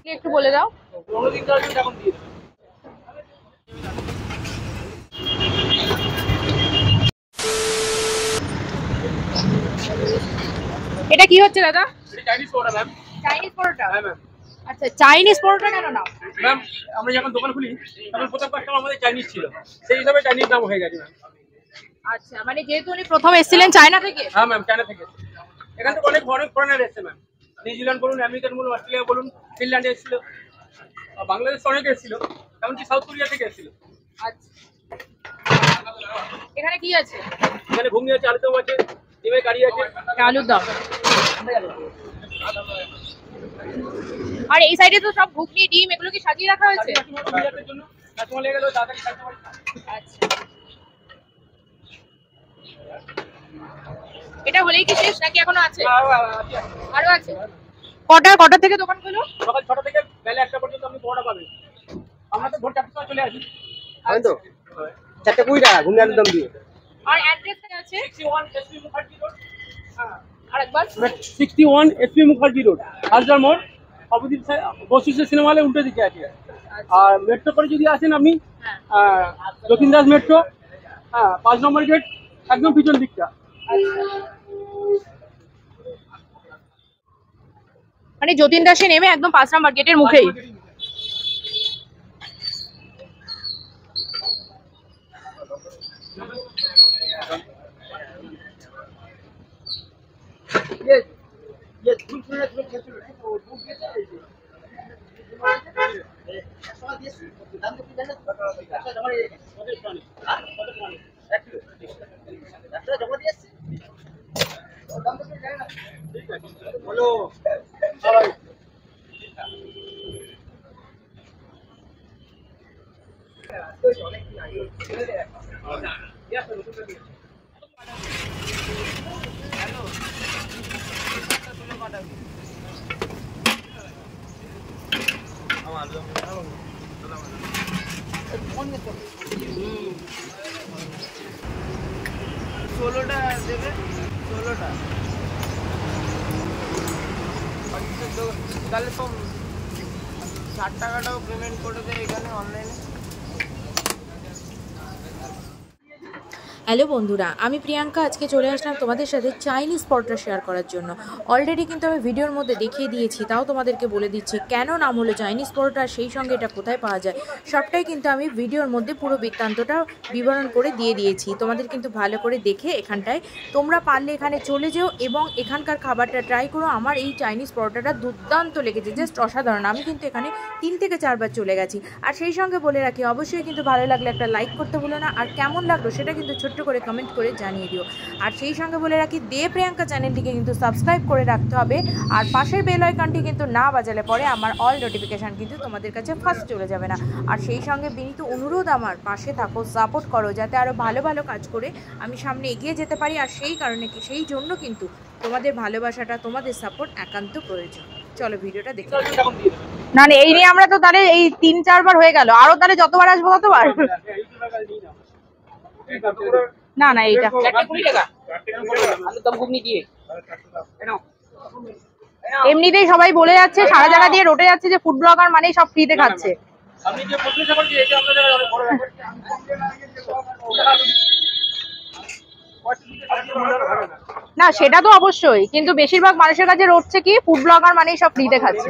থেকে একটু বলে দাও। এটা কি হচ্ছে দাদা? চাইনিজ পরোটা ম্যাম। চাইনিজ পরোটা? হ্যাঁ ম্যাম। আচ্ছা, চাইনিজ পরোটা কেন নাম? ম্যাম আমরা যখন দোকান খুলি তখন প্রথম কাস্টমার আমাদের চাইনিজ ছিল, সেই হিসাবে চাইনিজ নাম হয়ে গেছে ম্যাম। আচ্ছা, মানে যেহেতু উনি প্রথম এসেছিলেন চায়না থেকে? হ্যাঁ ম্যাম, চায়না থেকে। এখান থেকে অনেক ফরেনার এসেছে ম্যাম, নিউজিল্যান্ড বলুন, আমেরিকান বলুন, অস্ট্রেলিয়া বলুন, ফিনল্যান্ডে এসেছিল, বাংলাদেশ অনেক এসেছিল, এমনকি সাউথ কোরিয়া থেকে এসেছিল। আচ্ছা, এখানে কি আছে? এখানে ঘুগনি আছে, আলুদম আছে, ডিমের কারি আছে, আলুর দম। আর এই সাইডে তো সব ঘুগনি, ডিম এগুলো কি সাজিয়ে রাখা হয়েছে? আচ্ছা, এটা হলেই কি শেষ নাকি এখনো আছে? আরো আছে। কটা থেকে দোকান খোলো? সকাল 6টা থেকে বেলা 1টা পর্যন্ত আপনি পরোটা পাবেন। আমরা তো ভোর 4টার সময় চলে আসি। আমি তো 420 টাকা ঘুগনি আলুর দম দিয়ে। আর অ্যাড্রেস আছে? 61 SP মুখার্জি রোড। আরেকবার 61 SP মুখার্জি রোড, হাজরা মোড়, অপোজিট সাইড বসিস সিনেমা হলে উল্টো দিকে আছে। আর মেট্রো করে যদি আসেন আপনি, যতীন দাস মেট্রো, 5 নম্বর গেট, একদম পিছন দিকটা। মানে যতীন দাসে নেমে একদম 5 নম্বর গেটের মুখেই। ষোলোটা দেবে, 16টা তাহলে তো 60 টাকাটাও পেমেন্ট করে দেয় এখানে অনলাইনে। হ্যালো বন্ধুরা, আমি প্রিয়াঙ্কা আজকে চলে আসলাম তোমাদের সাথে চাইনিজ পরোটা শেয়ার করার জন্য। অলরেডি কিন্তু আমি ভিডিওর মধ্যে দেখিয়ে দিয়েছি, তাও তোমাদেরকে বলে দিচ্ছি কেন নাম হলো চাইনিজ পরোটা, সেই সঙ্গে এটা কোথায় পাওয়া যায় সবটাই কিন্তু আমি ভিডিওর মধ্যে পুরো বৃত্তান্তটা বিবরণ করে দিয়ে দিয়েছি। তোমাদের কিন্তু ভালো করে দেখে এখানটায় তোমরা পারলে এখানে চলে যেও এবং এখানকার খাবারটা ট্রাই করো। আমার এই চাইনিজ পরোটাটা দুর্দান্ত লেগেছে, জাস্ট অসাধারণ। আমি কিন্তু এখানে 3 থেকে 4 বার চলে গেছি। আর সেই সঙ্গে বলে রাখি, অবশ্যই কিন্তু ভালো লাগলে একটা লাইক করতে ভুলো না, আর কেমন লাগলো সেটা কিন্তু ছোট্ট করে কমেন্ট করে জানিয়ে দিও। আর সেই সঙ্গে বলে রাখি, দে প্রিয়াঙ্কা চ্যানেলটিকে কিন্তু সাবস্ক্রাইব করে রাখতে হবে, আর পাশের বেল আইকনটি কিন্তু না বাজালে পরে আমার অল নোটিফিকেশান কিন্তু তোমাদের কাছে ফার্স্ট চলে যাবে না। আর সেই সঙ্গে বিনীত অনুরোধ, আমার পাশে থাকো, সাপোর্ট করো, যাতে আরও ভালো ভালো কাজ করে আমি সামনে এগিয়ে যেতে পারি। আর সেই কারণে সেই জন্য কিন্তু তোমাদের ভালোবাসাটা, তোমাদের সাপোর্ট একান্ত প্রয়োজন। চলো ভিডিওটা দেখে। না না, এই নিয়ে আমরা তো তাহলে এই 3-4 বার হয়ে গেল, আরো তাহলে যতবার আসবো ততবার। না না, এইটা 20 টাকা আলুদম ঘুগনি দিয়ে। এমনিতেই সবাই বলে যাচ্ছে, সারা জায়গা দিয়ে রটে যাচ্ছে যে ফুড ব্লগার মানেই সব ফ্রিতে খাচ্ছে। আমি যে প্রশ্নটা করছি এটা আপনাদের অনেক বড় ব্যাপার। না সেটা তো অবশ্যই, কিন্তু বেশিরভাগ মানুষের কাছে রটছে কি ফুড ব্লগার মানেই সব ফ্রিতে খাচ্ছে।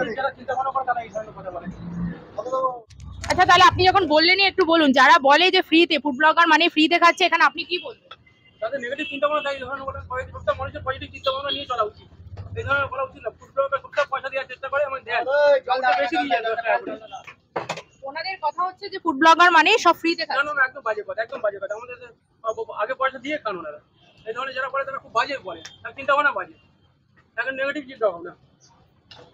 আচ্ছা, তাহলে আপনি যখন বললেনই একটু বলুন, যারা বলে যে ফ্রিতে ফুড ব্লগার মানে ফ্রিতে খাচ্ছে, এখানে আপনি কি বলবেন? তাদের নেগেটিভ চিন্তা ভাবনা থাকে, ধরুন প্রত্যেক মানুষের পজিটিভ চিন্তা ভাবনা নিয়ে চলা উচিত। এই ধরনের বলা উচিত না, ফুড ব্লগার সবসময় পয়সা দেওয়ার চেষ্টা করে, আমার দেয় বেশি দিয়ে যায়। ওনাদের কথা হচ্ছে যে ফুড ব্লগার মানে সব ফ্রিতে খাচ্ছে। না না, একদম বাজে কথা, একদম বাজে কথা। আমাদের আগে পয়সা দিয়ে খান ওনারা। এই ধরনের যারা বলে তারা খুব বাজে বলে, তার চিন্তা ভাবনা বাজে, তাদের নেগেটিভ চিন্তা ভাবনা।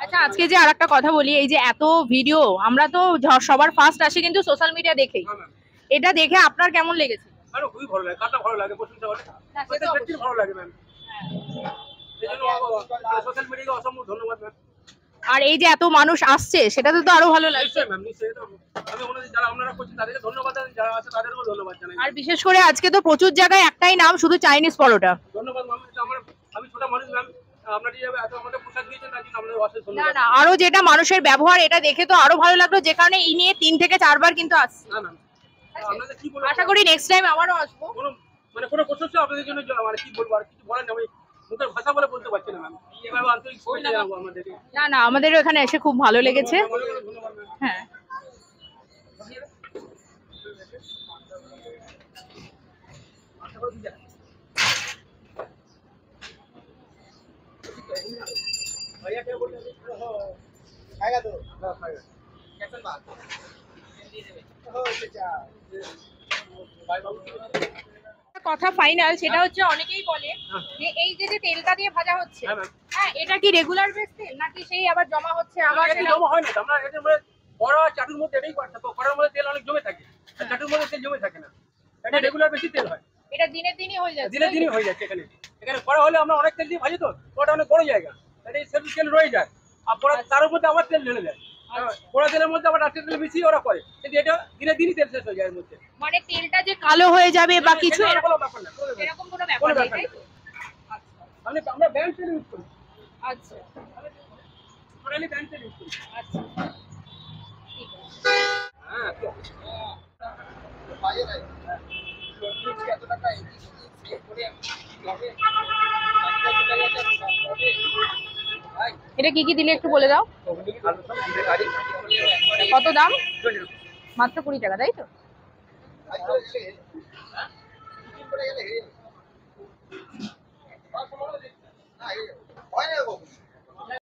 আচ্ছা, আজকে যে আরেকটা কথা বলি, এই যে এত ভিডিও, আমরা তো সবার ফার্স্ট আসি কিন্তু সোশ্যাল মিডিয়া দেখেই, এটা দেখে আপনার কেমন লেগেছে? আরে খুবই ভালো লাগে, কারটা ভালো লাগে, প্রশংসা করে প্রত্যেক ব্যক্তির ভালো লাগে ম্যাম। এই জন্য সোশ্যাল মিডিয়াকে অসংখ্য ধন্যবাদ ম্যাম। আর এই যে এত মানুষ আসছে, সেটাতে তো আরো ভালো লাগছে ম্যাম। নিশ্চয়ই, আমি ওনাদের যারা আপনারা করছেন তাদেরকে ধন্যবাদ, যারা আছে তাদেরকেও ধন্যবাদ জানাই। আর বিশেষ করে আজকে তো প্রচুর জায়গায় একটাই নাম, শুধু চাইনিজ পরোটা। ধন্যবাদ ম্যাম। আমি ছোট মানুষ ম্যাম, আপনারা যেভাবে এত আমাদের প্রসাদ দিয়েছেন তার জন্য আপনাদের অশেষ না ধন্যবাদ। না, আরো যেটা মানুষের ব্যবহার এটা দেখে তো আরো ভালো লাগলো, যে কারণে এই নিয়ে 3 থেকে 4 বার কিন্তু আসছি। না না না। আপনাদের কি বলবো, আশা করি নেক্সট টাইম আবারও আসবো। কোনো মানে কোনো প্রশংসা আপনাদের জন্য মানে কি বলবো, আর কিছু বলেন না, আমি মুখের ভাষা বলে বলতে পারছি না ম্যাম। এভাবে আন্তরিক শুভেচ্ছা জানাবো আমাদেরকে। না না, আমাদেরও এখানে এসে খুব ভালো লেগেছে। ধন্যবাদ ম্যাম। হ্যাঁ, भैया क्या बोल रहे हो? खाएगा तो हाँ खाएगा कैसन बात हो चाचा भाई बाबू একটা কথা ফাইনাল, সেটা হচ্ছে অনেকেই বলে যে এই যে যে তেলটা দিয়ে ভাজা হচ্ছে, হ্যাঁ ম্যাম। হ্যাঁ এটা কি রেগুলার বেস তেল নাকি সেই আবার জমা হচ্ছে আবার এটা জমা হয় না, আমরা এটার মধ্যে বড় চাটুর মধ্যে এটাই পারতাম, কড়ার মধ্যে তেল অনেক জমে থাকে আর চাটুর মধ্যে তেল জমে থাকে না, এটা রেগুলার বেশি তেল হয়, এটা দিনের দিনই হয়ে যাচ্ছে? দিনে দিনে হয়ে যাচ্ছে। এখানে এখানে করা হলে আমরা অনেক তেল দিয়ে ভাজি তো, ওটা অনেক বড় জায়গা, এটা সেলফ তেল রয়ে যায় আর পরে তার মধ্যে আবার তেল ঢেলে দেয়, পোড়া তেলের মধ্যে আবার রাতের তেল মিশিয়ে ওরা করে, কিন্তু এটা দিনে দিনই তেল শেষ হয়ে যায় এর মধ্যে। মানে তেলটা যে কালো হয়ে যাবে বা কিছু সেটা এরকম কোনো ব্যাপার না, এরকম কোনো ব্যাপার কোনো নেই, ব্যাপার তাই না। তো? আমরা ব্যান্ড তেল ইউজ করি, আচ্ছা টোটালি ব্যান্ড তেল ইউজ করি। আচ্ছা, ঠিক আছে। হ্যাঁ তো এটা কি কি দিলে একটু বলে দাও। কত দাম? মাত্র 20 টাকা, তাই তো? হয় না